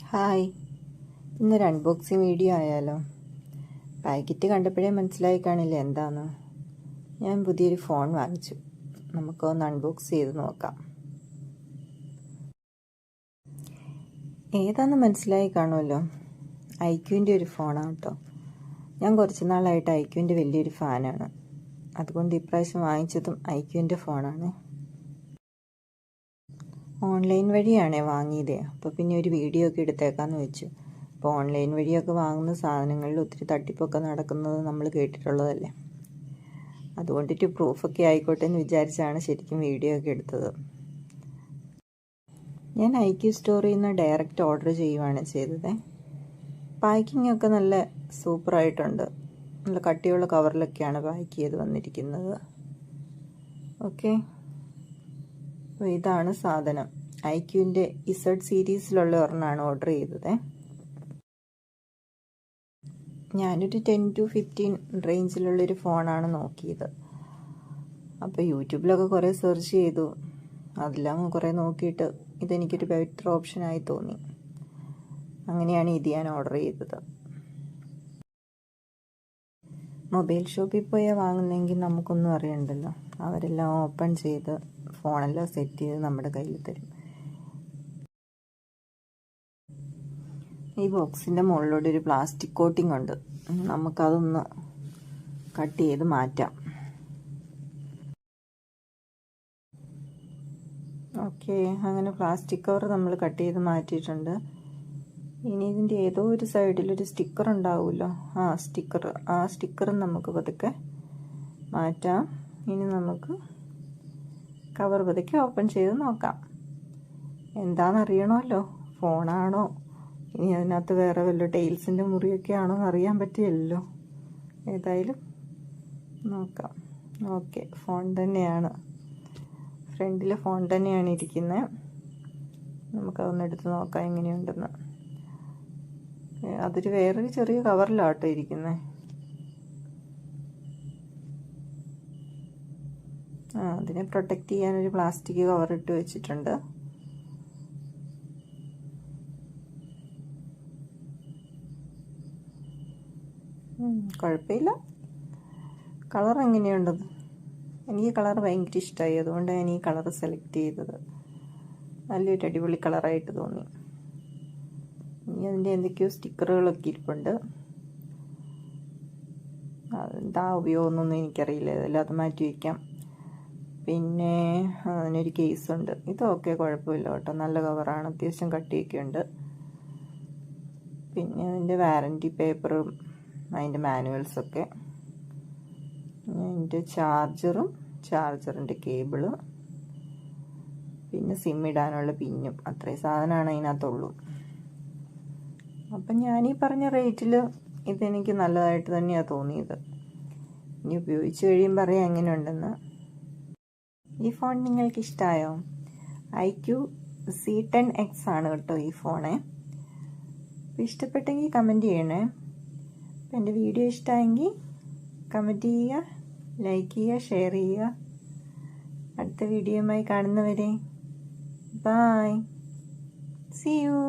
Hi, ഇന്നൊരു unboxing video ആയാലോ? Packet കണ്ടപ്പോഴേ മനസ്സിലായി കാണില്ല എന്താന്ന്. ഞാൻ പുതിയൊരു ഫോൺ വാങ്ങിച്ചു. നമുക്കൊന്ന് അൺബോക്സ് ചെയ്ത് നോക്കാം. ഏതാന്ന് മനസ്സിലായി കാണുമല്ലോ. ഐക്യുവിൻ്റെ ഒരു ഫോണാണ് കേട്ടോ. ഞാൻ കുറച്ച് നാളായിട്ട് ഐക്യുവിൻ്റെ വലിയൊരു ഫാനാണ്. അതുകൊണ്ട് ഇപ്രാവശ്യം വാങ്ങിച്ചതും ഐക്യുവിൻ്റെ ഫോണാണ്. ഓൺലൈൻ വഴിയാണേ വാങ്ങിയതേ. അപ്പോൾ പിന്നെ ഒരു വീഡിയോ ഒക്കെ എടുത്തേക്കാന്ന് വെച്ചു. അപ്പോൾ ഓൺലൈൻ വഴിയൊക്കെ വാങ്ങുന്ന സാധനങ്ങളിൽ ഒത്തിരി തട്ടിപ്പൊക്കെ നടക്കുന്നത് നമ്മൾ കേട്ടിട്ടുള്ളതല്ലേ. അതുകൊണ്ടിട്ട് പ്രൂഫൊക്കെ ആയിക്കോട്ടെ എന്ന് വിചാരിച്ചാണ് ശരിക്കും വീഡിയോ ഒക്കെ എടുത്തത്. ഞാൻ ഐക്യു സ്റ്റോറിൽ നിന്ന് ഡയറക്റ്റ് ഓർഡർ ചെയ്യുവാണ് ചെയ്തത്. പാക്കിംഗ് ഒക്കെ നല്ല സൂപ്പറായിട്ടുണ്ട്. നല്ല കട്ടിയുള്ള കവറിലൊക്കെയാണ് പാക്ക് ചെയ്ത് വന്നിരിക്കുന്നത്. ഓക്കെ, അപ്പോൾ ഇതാണ് സാധനം. ഐക്യുവിൻ്റെ ഇസഡ് സീരീസിലുള്ള ഒരെണ്ണമാണ് ഓർഡർ ചെയ്തത്. ഞാനൊരു 10 to 15 റേഞ്ചിലുള്ളൊരു ഫോണാണ് നോക്കിയത്. അപ്പോൾ യൂട്യൂബിലൊക്കെ കുറേ സെർച്ച് ചെയ്തു. അതെല്ലാം കുറേ നോക്കിയിട്ട് ഇതെനിക്കൊരു ബെറ്റർ ഓപ്ഷനായി തോന്നി. അങ്ങനെയാണ് ഇത് ഞാൻ ഓർഡർ ചെയ്തത്. മൊബൈൽ ഷോപ്പിൽ പോയാൽ വാങ്ങുന്നെങ്കിൽ നമുക്കൊന്നും അറിയണ്ടല്ലോ. അവരെല്ലാം ഓപ്പൺ ചെയ്ത് ഫോണെല്ലാം സെറ്റ് ചെയ്ത് നമ്മുടെ കയ്യിൽ തരും. ഈ ബോക്സിൻ്റെ മുകളിലൂടെ ഒരു പ്ലാസ്റ്റിക് കോട്ടിംഗ് ഉണ്ട്. നമുക്കതൊന്ന് കട്ട് ചെയ്ത് മാറ്റാം. ഓക്കെ, അങ്ങനെ പ്ലാസ്റ്റിക് കവർ നമ്മൾ കട്ട് ചെയ്ത് മാറ്റിയിട്ടുണ്ട്. ഇനി ഇതിൻ്റെ ഏതോ ഒരു സൈഡിലൊരു സ്റ്റിക്കർ ഉണ്ടാവുമല്ലോ. ആ സ്റ്റിക്കറും നമുക്ക് പതുക്കെ മാറ്റാം. ഇനി നമുക്ക് കവർ പതുക്കെ ഓപ്പൺ ചെയ്ത് നോക്കാം. എന്താണെന്നറിയണമല്ലോ. ഫോണാണോ ഇനി അതിനകത്ത് വേറെ വല്ല ടൈൽസിൻ്റെ മുറിയൊക്കെ ആണോ എന്ന് അറിയാൻ പറ്റിയല്ലോ. ഏതായാലും നോക്കാം. ഓക്കെ, ഫോൺ തന്നെയാണ്. ഫ്രണ്ടിൽ ഫോൺ തന്നെയാണ് ഇരിക്കുന്നത്. നമുക്കതൊന്ന് എടുത്ത് നോക്കാം എങ്ങനെയുണ്ടെന്ന്. അതൊരു വേറൊരു ചെറിയ കവറിലാട്ടോ ഇരിക്കുന്നത്. അതിനെ പ്രൊട്ടക്റ്റ് ചെയ്യാനൊരു പ്ലാസ്റ്റിക് കവർ ഇട്ട് വെച്ചിട്ടുണ്ട്. കുഴപ്പമില്ല. കളർ എങ്ങനെയുണ്ടത്? എനിക്ക് കളർ ഭയങ്കര ഇഷ്ടമായി. അതുകൊണ്ട് ഞാൻ ഈ കളർ സെലക്ട് ചെയ്തത്. നല്ലൊരു അടിപൊളി കളറായിട്ട് തോന്നി. ഇനി അതിൻ്റെ എന്തൊക്കെയോ സ്റ്റിക്കറുകളൊക്കെ ഇരിപ്പുണ്ട്. എന്താ ഉപയോഗമൊന്നും എനിക്കറിയില്ല. ഇതെല്ലാം അത് മാറ്റി വയ്ക്കാം. പിന്നെ അതിനൊരു കേസുണ്ട്. ഇതൊക്കെ കുഴപ്പമില്ല കേട്ടോ. നല്ല കവറാണ്. അത്യാവശ്യം കട്ടിയൊക്കെ ഉണ്ട്. പിന്നെ അതിൻ്റെ വാറൻറ്റി പേപ്പറും അതിൻ്റെ മാനുവൽസൊക്കെ, അതിൻ്റെ ചാർജറിൻ്റെ കേബിള്, പിന്നെ സിം ഇടാനുള്ള പിന്നും. അത്രയും സാധനമാണ് അതിനകത്തുള്ളൂ. അപ്പം ഞാനീ പറഞ്ഞ റേറ്റിൽ ഇതെനിക്ക് നല്ലതായിട്ട് തന്നെയാണ് തോന്നിയത്. ഇനി ഉപയോഗിച്ച് കഴിയുമ്പോൾ പറയാം എങ്ങനെയുണ്ടെന്ന്. ഈ ഫോൺ നിങ്ങൾക്ക് ഇഷ്ടമായോ? ഐക്യു C10X ആണ് കേട്ടോ ഈ ഫോണ്. അപ്പോൾ ഇഷ്ടപ്പെട്ടെങ്കിൽ കമൻറ്റ് ചെയ്യണേ. അപ്പോൾ എൻ്റെ വീഡിയോ ഇഷ്ടമായെങ്കിൽ കമൻറ്റ് ചെയ്യുക, ലൈക്ക് ചെയ്യുക, ഷെയർ ചെയ്യുക. അടുത്ത വീഡിയോയുമായി കാണുന്നവരെ ബൈ, സീ യു.